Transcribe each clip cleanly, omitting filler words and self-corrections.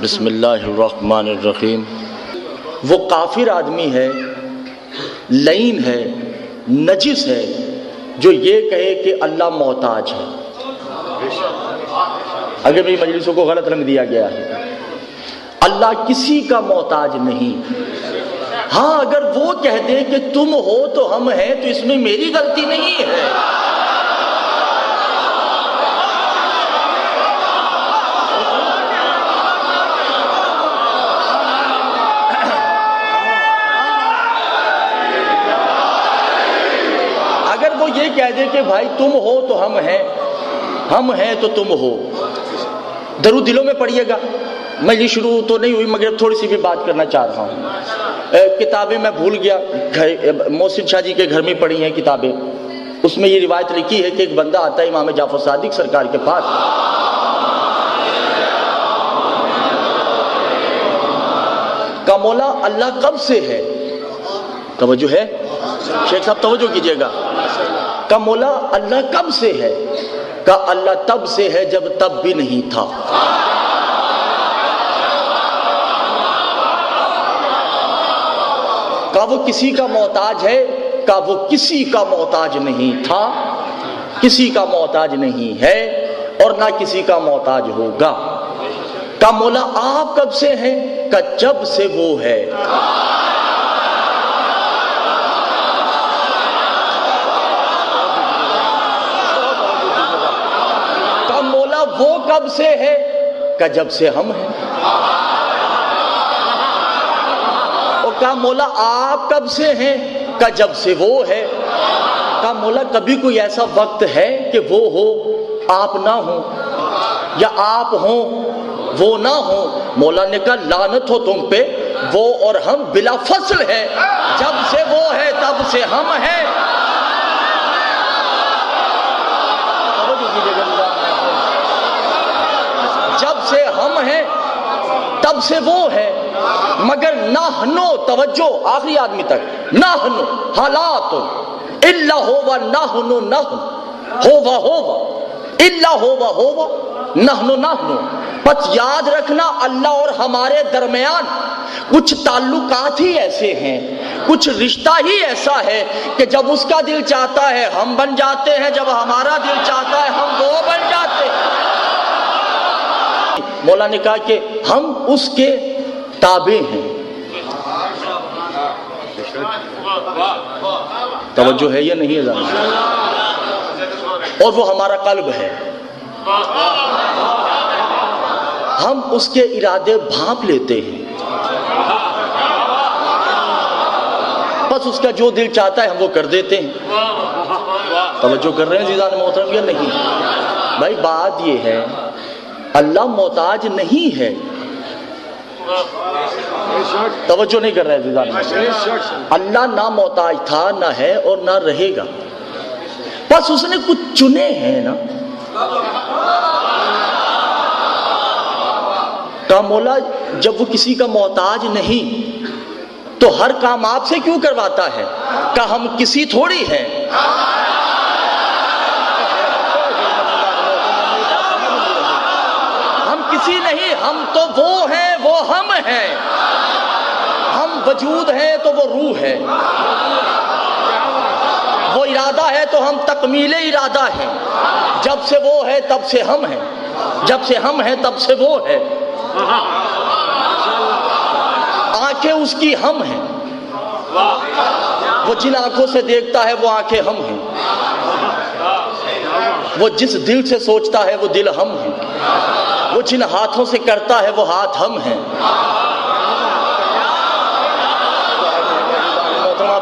بسم اللہ الرحمن الرحیم۔ وہ کافر آدمی ہے، لعین ہے، نجس ہے جو یہ کہے کہ اللہ محتاج ہے۔ اگر میری مجلسوں کو غلط رنگ دیا گیا ہے، اللہ کسی کا محتاج نہیں۔ ہاں اگر وہ کہہ دے کہ تم ہو تو ہم ہیں تو اس میں میری غلطی نہیں ہے۔ اگر وہ یہ کہہ دے کہ بھائی تم ہو تو ہم ہیں تو تم ہو، درود دلوں میں پڑھیے گا۔ میں یہ شروع تو نہیں ہوئی مگر تھوڑی سی بھی بات کرنا چاہ رہا ہوں۔ کتابیں میں بھول گیا، محسن شاہ جی کے گھر میں پڑھی ہیں کتابیں، اس میں یہ روایت لکھی ہے کہ ایک بندہ آتا ہے امام جعفر صادق سرکار کے پاس، کہ مولا اللہ کب سے ہے؟ توجہ ہے شیخ صاحب، توجہ کیجئے گا۔ کہ مولا اللہ کب سے ہے؟ کہ اللہ تب سے ہے جب تب بھی نہیں تھا۔ کہ وہ کسی کا محتاج ہے؟ کہ وہ کسی کا محتاج نہیں تھا، کسی کا محتاج نہیں ہے اور نہ کسی کا محتاج ہوگا۔ کہ مولا آپ کب سے ہیں؟ کہ جب سے وہ ہے۔ کہ مولا وہ کب سے ہے؟ کہ جب سے ہم ہیں۔ کہ مولا آپ کب سے ہیں؟ کہ جب سے وہ ہے۔ کہ مولا کبھی کوئی ایسا وقت ہے کہ وہ ہو آپ نہ ہوں، یا آپ ہوں وہ نہ ہوں؟ مولا نے کہا لعنت ہو تم پہ، وہ اور ہم بلا فصل ہے، جب سے وہ ہے تب سے ہم ہیں۔ جب سے ہم ہیں تب سے وہ ہے، مگر نحنو، توجہ آخری آدمی تک، نحنو حالات الا ہوا نحنو نحن ہوا ہوا الا ہوا ہوا نحنو نحنو۔ پس یاد رکھنا اللہ اور ہمارے درمیان کچھ تعلقات ہی ایسے ہیں، کچھ رشتہ ہی ایسا ہے کہ جب اس کا دل چاہتا ہے ہم بن جاتے ہیں، جب ہمارا دل چاہتا ہے ہم وہ بن جاتے ہیں۔ مولا نے کہا کہ ہم اس کے تابع ہیں۔ توجہ ہے یا نہیں ہے ذرا؟ اور وہ ہمارا قلب ہے، ہم اس کے ارادے بھانپ لیتے ہیں، بس اس کا جو دل چاہتا ہے ہم وہ کر دیتے ہیں۔ توجہ کر رہے ہیں عزیزان محترم یا نہیں؟ بھائی بات یہ ہے اللہ محتاج نہیں ہے۔ توجہ نہیں کر رہے عزیزان محترم، اللہ نہ محتاج تھا، نہ ہے اور نہ رہے گا، بس اس نے کچھ چنے ہیں نا۔ کہ مولا جب وہ کسی کا محتاج نہیں تو ہر کام آپ سے کیوں کرواتا ہے؟ کہ ہم کسی تھوڑی ہیں۔ ہم کسی نہیں، ہم تو وہ ہیں، وہ ہم ہیں۔ ہم وجود ہیں تو وہ روح ہے، وہ ارادہ ہے تو ہم تکمیل ارادہ ہیں۔ جب سے وہ ہے تب سے ہم ہیں، جب سے ہم ہیں تب سے وہ ہے۔ آنکھیں اس کی ہم ہیں، وہ جن آنکھوں سے دیکھتا ہے وہ آنکھیں ہم ہیں، وہ جس دل سے سوچتا ہے وہ دل ہم ہیں، وہ جن ہاتھوں سے کرتا ہے وہ ہاتھ ہم ہیں۔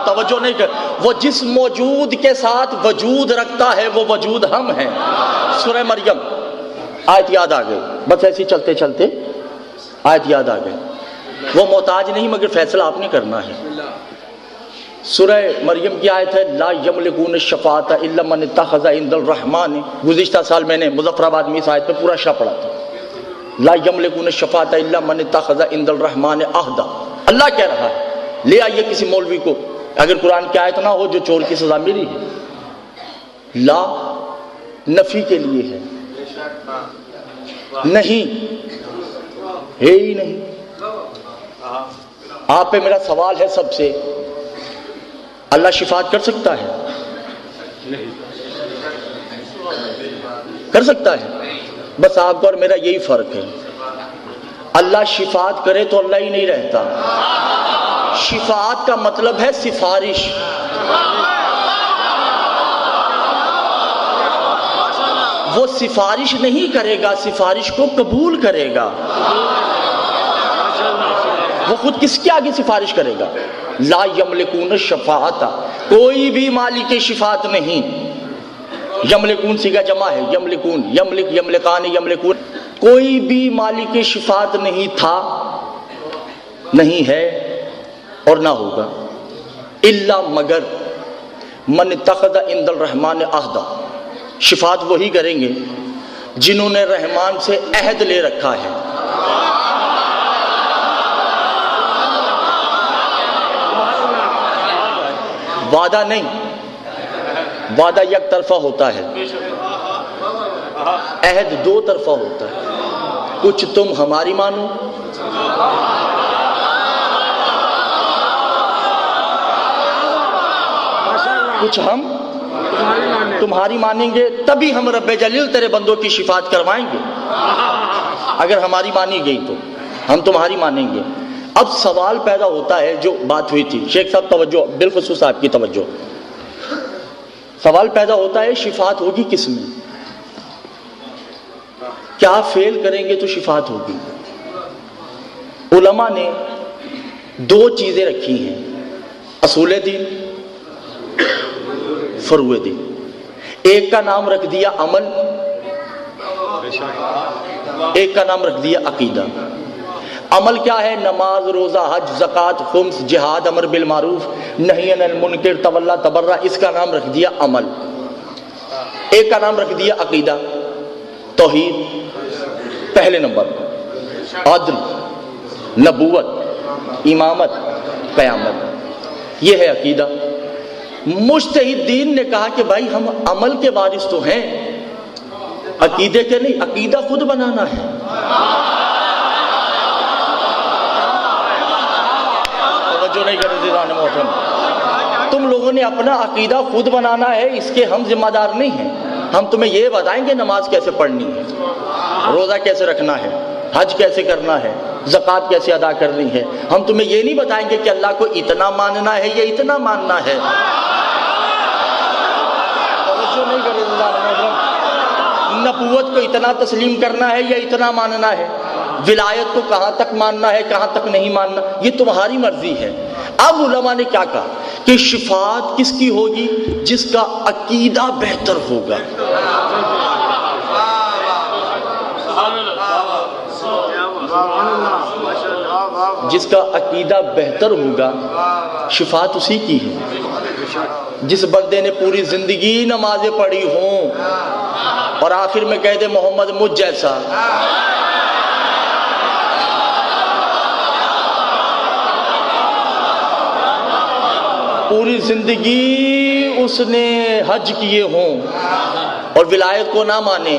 توجہ نہیں کر، وہ جس موجود کے ساتھ وجود رکھتا ہے وہ وجود ہم ہیں۔ سورہ مریم آیت یاد آ گئی، بس ایسے چلتے چلتے آیت یاد آ گئی۔ وہ محتاج نہیں مگر فیصلہ آپ نے کرنا ہے۔ سورہ مریم کی آیت ہے لا یملکون الشفاعۃ الا من اتخذ عند الرحمن۔ گزشتہ سال میں نے مظفر آباد میں اس آیت پہ پورا شاہ پڑھا تھا، لا یملکون الشفاعۃ الا من اتخذ عند الرحمن عہدا۔ اللہ کہہ رہا ہے لے آئیے کسی مولوی کو، اگر قرآن کی آیت نہ ہو جو چور کی سزا ملی ہے، لا نفی کے لیے ہے، نہیں ہے ہی نہیں۔ آپ پہ میرا سوال ہے سب سے، اللہ شفاعت کر سکتا ہے؟ کر سکتا ہے؟ بس آپ اور میرا یہی فرق ہے، اللہ شفاعت کرے تو اللہ ہی نہیں رہتا۔ شفاعت کا مطلب ہے سفارش۔ وہ سفارش نہیں کرے گا، سفارش کو قبول کرے گا۔ وہ خود کس کے آگے سفارش کرے گا؟ لا یملکون الشفاعۃ، کوئی بھی مالک شفاعت نہیں۔ یملکون صیغہ جمع ہے، یملکون، یملک، یملکان، یملکون، کوئی بھی مالک شفاعت نہیں تھا، نہیں ہے اور نہ ہوگا، الا مگر من اتخذ عند الرحمن عہدا، شفاعت وہی کریں گے جنہوں نے رحمان سے عہد لے رکھا ہے۔ وعدہ نہیں، وعدہ یک طرفہ ہوتا ہے، عہد دو طرفہ ہوتا ہے، کچھ تم ہماری مانو، کچھ ہم تمہاری مانیں گے، تبھی ہم رب جلیل تیرے بندوں کی شفاعت کروائیں گے۔ اگر ہماری مانی گئی تو ہم تمہاری مانیں گے۔ اب سوال پیدا ہوتا ہے، جو بات ہوئی تھی، شیخ صاحب توجہ، بالخصوص آپ کی توجہ، سوال پیدا ہوتا ہے شفاعت ہوگی کس میں؟ کیا فیل کریں گے تو شفاعت ہوگی؟ علماء نے دو چیزیں رکھی ہیں، اصول دین، فروع دین۔ ایک کا نام رکھ دیا عمل، ایک کا نام رکھ دیا عقیدہ۔ عمل کیا ہے؟ نماز، روزہ، حج، زکوٰۃ، خمس، جہاد، امر بالمعروف، نہی عن المنکر، تولا تبرع، اس کا نام رکھ دیا عمل۔ ایک کا نام رکھ دیا عقیدہ، توحید، پہلے نمبر، عدل، نبوت، امامت، قیامت، یہ ہے عقیدہ۔ مجتہدین نے کہا کہ بھائی ہم عمل کے وارث تو ہیں، عقیدے کے نہیں، عقیدہ خود بنانا ہے۔ توجہ نہیں کرتے دیوان محترم، تم لوگوں نے اپنا عقیدہ خود بنانا ہے، اس کے ہم ذمہ دار نہیں ہیں۔ ہم تمہیں یہ بتائیں گے نماز کیسے پڑھنی ہے، روزہ کیسے رکھنا ہے، حج کیسے کرنا ہے، زکوٰۃ کیسے ادا کرنی ہے۔ ہم تمہیں یہ نہیں بتائیں گے کہ اللہ کو اتنا ماننا ہے یا اتنا ماننا ہے۔ نہیں کرے نبوت کو اتنا تسلیم کرنا ہے یا اتنا ماننا ہے، ولایت کو کہاں تک ماننا ہے کہاں تک نہیں ماننا، یہ تمہاری مرضی ہے۔ اب علماء نے کیا کہا کہ شفاعت کس کی ہوگی؟ جس کا عقیدہ بہتر ہوگا۔ جس کا عقیدہ بہتر ہوگا شفاعت اسی کی ہے۔ جس بندے نے پوری زندگی نمازیں پڑھی ہوں اور آخر میں کہہ دے محمد مجھ جیسا، پوری زندگی اس نے حج کیے ہوں اور ولایت کو نہ مانے،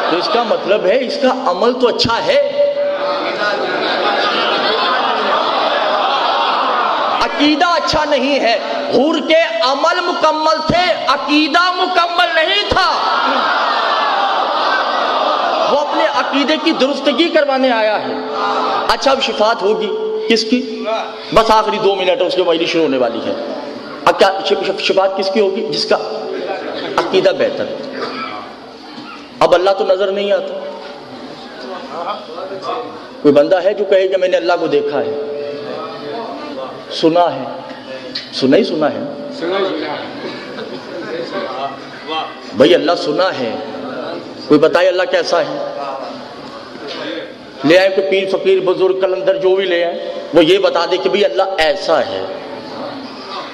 تو اس کا مطلب ہے اس کا عمل تو اچھا ہے، عقیدہ اچھا نہیں ہے۔ حور کے عمل مکمل تھے، عقیدہ مکمل نہیں تھا۔ وہ اپنے عقیدے کی درستگی کروانے آیا ہے۔ اچھا اب شفاعت ہوگی کس کی؟ بس آخری 2 منٹ ہے، اس کے بعد شروع ہونے والی ہے۔ شفاعت کس کی ہوگی؟ جس کا عقیدہ بہتر ہے۔ اب اللہ تو نظر نہیں آتا۔ کوئی بندہ ہے جو کہے کہ میں نے اللہ کو دیکھا ہے، سنا ہے، سنا ہی سنا ہے بھائی، اللہ سنا ہے، کوئی بتائے اللہ کیسا ہے؟ لے آئے کوئی پیر فقیر بزرگ کلندر جو بھی لے آئے، وہ یہ بتا دے کہ بھائی اللہ ایسا ہے،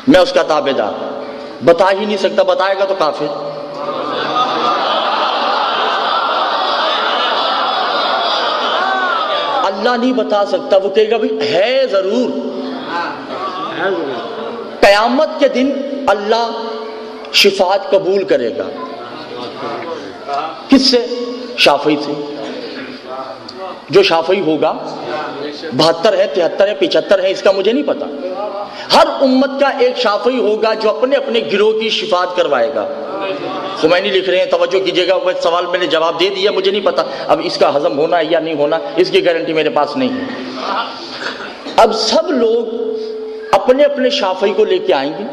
میں اس کا تابع دار۔ بتا ہی نہیں سکتا، بتائے گا تو کافر۔ اللہ نہیں بتا سکتا، وہ کہے گا بھائی ہے ضرور۔ قیامت کے دن اللہ شفاعت قبول کرے گا، کس سے؟ شافعی سے، جو شافعی ہوگا 72 ہے 73 ہے 75 ہے اس کا مجھے نہیں پتا. ہر امت کا ایک شافعی ہوگا جو اپنے اپنے گروہ کی شفاعت کروائے گا. خمینی لکھ رہے ہیں توجہ کیجیے گا, وہ سوال میں نے جواب دے دیا, مجھے نہیں پتا اب اس کا ہضم ہونا ہے یا نہیں ہونا, اس کی گارنٹی میرے پاس نہیں ہے. اب سب لوگ اپنے اپنے شافعی کو لے کے آئیں گے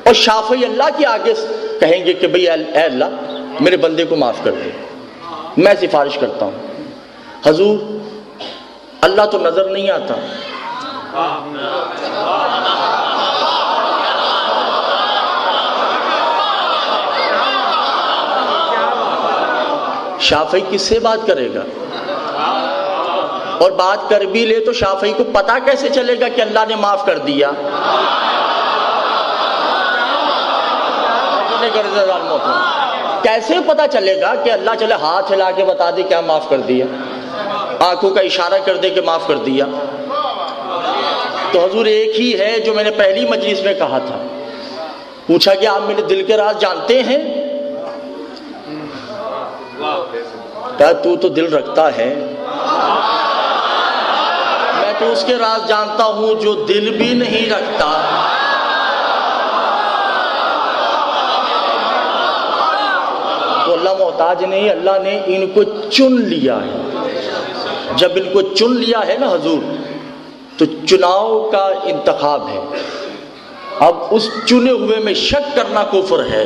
اور شافعی اللہ کے آگے کہیں گے کہ بھئی اے اللہ میرے بندے کو معاف کر دے, میں سفارش کرتا ہوں. حضور اللہ تو نظر نہیں آتا, شافعی کس سے بات کرے گا, اور بات کر بھی لے تو شافعی کو پتا کیسے چلے گا کہ اللہ نے معاف کر دیا؟ کیسے پتا چلے گا کہ اللہ چلے ہاتھ ہلا کے بتا دے کیا معاف کر دیا, آنکھوں کا اشارہ کر دے کہ معاف کر دیا؟ تو حضور ایک ہی ہے جو میں نے پہلی مجلس میں کہا تھا, پوچھا کہ آپ میرے دل کے راز جانتے ہیں؟ کہا تو دل رکھتا ہے, میں تو اس کے راز جانتا ہوں جو دل بھی نہیں رکھتا. تو اللہ محتاج نہیں, اللہ نے ان کو چن لیا ہے. جب ان کو چن لیا ہے نا حضور, تو چناؤ کا انتخاب ہے. اب اس چنے ہوئے میں شک کرنا کفر ہے.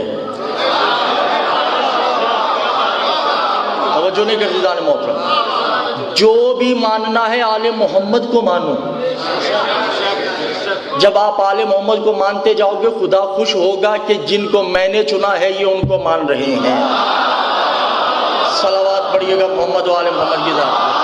توجہ نہیں کرتی جان محترم, جو بھی ماننا ہے آل محمد کو مانو. جب آپ آل محمد کو مانتے جاؤ گے خدا خوش ہوگا کہ جن کو میں نے چنا ہے یہ ان کو مان رہے ہیں. صلوات پڑھیے گا محمد و آل محمد کی ذات.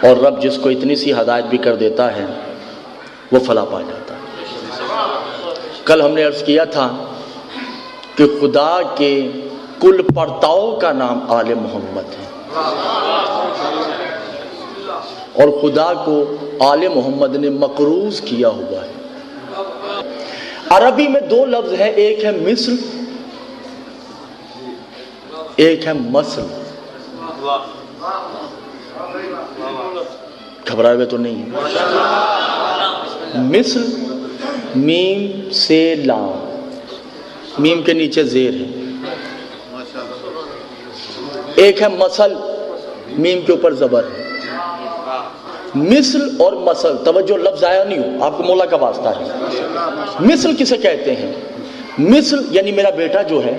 اور رب جس کو اتنی سی ہدایت بھی کر دیتا ہے وہ فلاح پا جاتا ہے. کل ہم نے عرض کیا تھا کہ خدا کے کل پرتاؤ کا نام آل محمد ہے, اور خدا کو آل محمد نے مقروض کیا ہوا ہے. عربی میں دو لفظ ہیں, ایک ہے مثل, ایک ہے مثل. گھبرائے ہوئے تو نہیں ہے. مثل میم سے لام, میم کے نیچے زیر ہے. ایک ہے مثل, میم کے اوپر زبر ہے. مثل اور مثل, توجہ لفظ آیا نہیں ہو, آپ کو مولا کا واسطہ ہے. مثل کسے کہتے ہیں؟ مثل یعنی میرا بیٹا جو ہے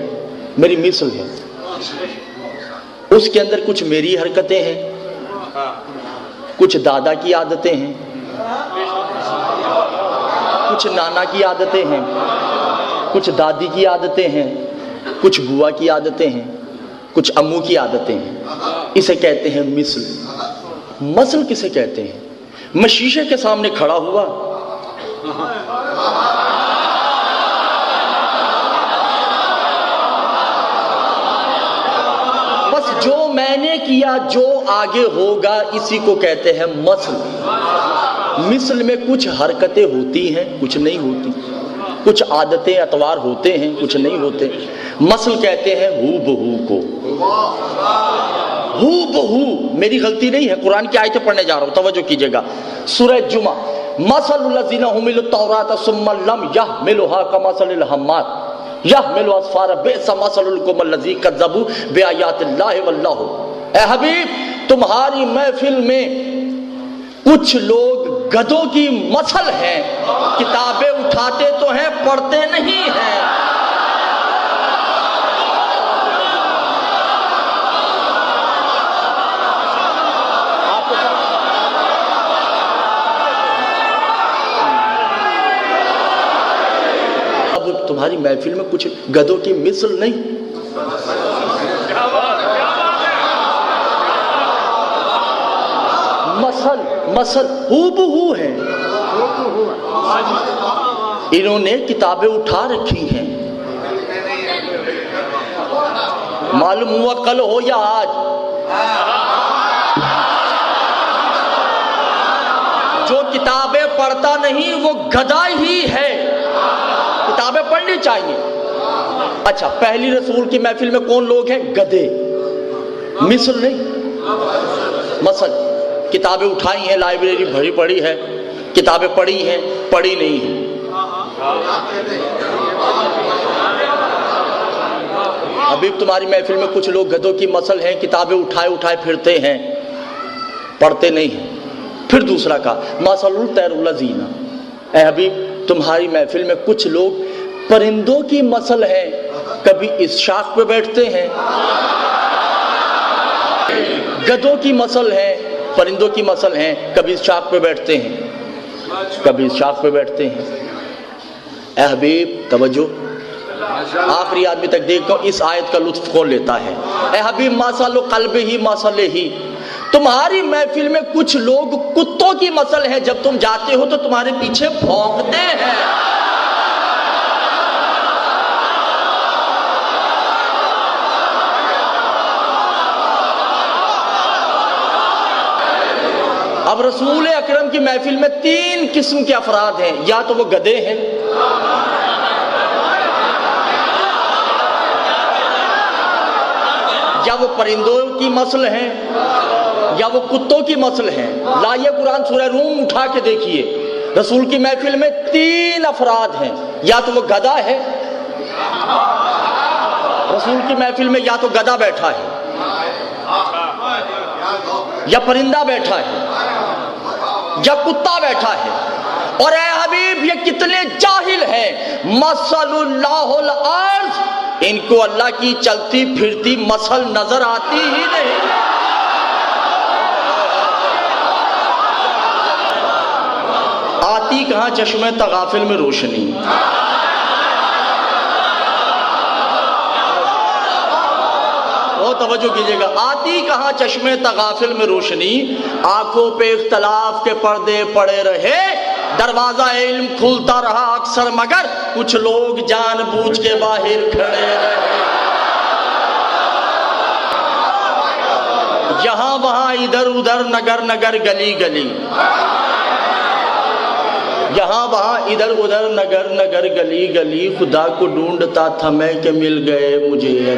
میری مثل ہے, اس کے اندر کچھ میری حرکتیں ہیں, کچھ دادا کی عادتیں ہیں, کچھ نانا کی عادتیں ہیں, کچھ دادی کی عادتیں ہیں, کچھ بوا کی عادتیں ہیں, کچھ امو کی عادتیں ہیں. اسے کہتے ہیں مثل. مثل کسے کہتے ہیں؟ میں شیشے کے سامنے کھڑا ہوا, بس جو میں نے کیا جو آگے ہوگا اسی کو کہتے ہیں مثل. مثل میں کچھ حرکتیں ہوتی ہیں کچھ نہیں ہوتی, کچھ عادتیں اطوار ہوتے ہیں کچھ نہیں ہوتے. مثل کہتے ہیں ہو بہو کو. ہو بہو میری غلطی نہیں ہے, قرآن کی آیتیں پڑھنے جا رہا ہوں, توجہ کیجئے گا. سورہ جمعہ, مثل الذین حملوا التوراۃ ثم لم یحملوها کمثل الحمار یحمل اسفارا بئس مثل القوم الذین کذبوا بآیات اللہ واللہ. اے حبیب تمہاری محفل میں کچھ لوگ گدھوں کی مثل ہیں, کتابیں اٹھاتے تو ہیں پڑھتے نہیں ہیں. اب تمہاری محفل میں کچھ گدھوں کی مثل نہیں, مثل ہو بہو ہے. انہوں نے کتابیں اٹھا رکھی ہیں, معلوم ہوا کل ہو یا آج, جو کتابیں پڑھتا نہیں وہ گدھا ہی ہے. کتابیں پڑھنی چاہیے. اچھا پہلی رسول کی محفل میں کون لوگ ہیں؟ گدھے. مثل نہیں، مثل. کتابیں اٹھائی ہیں، لائبریری بھری پڑی ہے، کتابیں پڑھی ہیں، پڑھی نہیں ہیں. ابھی تمہاری محفل میں کچھ لوگ گدھوں کی مثل ہیں، کتابیں اٹھائے اٹھائے پھرتے ہیں، پڑھتے نہیں ہیں. پھر دوسرا کہا مثل الطیر الذین. اے حبیب تمہاری محفل میں کچھ لوگ پرندوں کی مثل ہے، کبھی اس شاخ پہ بیٹھتے ہیں. گدھوں کی مثل ہے، پرندوں کی مثل ہیں، کبھی اس شاخ پہ بیٹھتے ہیں، کبھی اس شاخ پہ بیٹھتے ہیں. اے حبیب توجہ، آخری آدمی تک دیکھتا ہوں اس آیت کا لطف کون لیتا ہے. اے حبیب مثل قلب ہی مثل ہی. تمہاری محفل میں کچھ لوگ کتوں کی مثل ہے، جب تم جاتے ہو تو تمہارے پیچھے بھونکتے ہیں. اب رسول اکرم کی محفل میں 3 قسم کے افراد ہیں. یا تو وہ گدھے ہیں، یا وہ پرندوں کی مثل ہیں، یا وہ کتوں کی مثل ہیں. لائیے قرآن سورہ روم اٹھا کے دیکھیے. رسول کی محفل میں 3 افراد ہیں. یا تو وہ گدھا ہے، رسول کی محفل میں یا تو گدھا بیٹھا ہے یا پرندہ بیٹھا ہے یا کتا بیٹھا ہے. اور اے حبیب یہ کتنے جاہل ہیں. مثل اللہ الارض، ان کو اللہ کی چلتی پھرتی مثل نظر آتی ہی نہیں. آتی کہاں چشمے تغافل میں روشنی. توجہ کیجئے گا. آتی کہاں چشمے تغافل میں روشنی، آنکھوں پہ اختلاف کے پردے پڑے رہے، دروازہ علم کھلتا رہا اکثر مگر کچھ لوگ جان بوجھ کے باہر کھڑے رہے. یہاں وہاں ادھر ادھر نگر نگر گلی گلی، یہاں وہاں ادھر ادھر نگر نگر گلی گلی، خدا کو ڈھونڈتا تھا میں کہ مل گئے مجھے.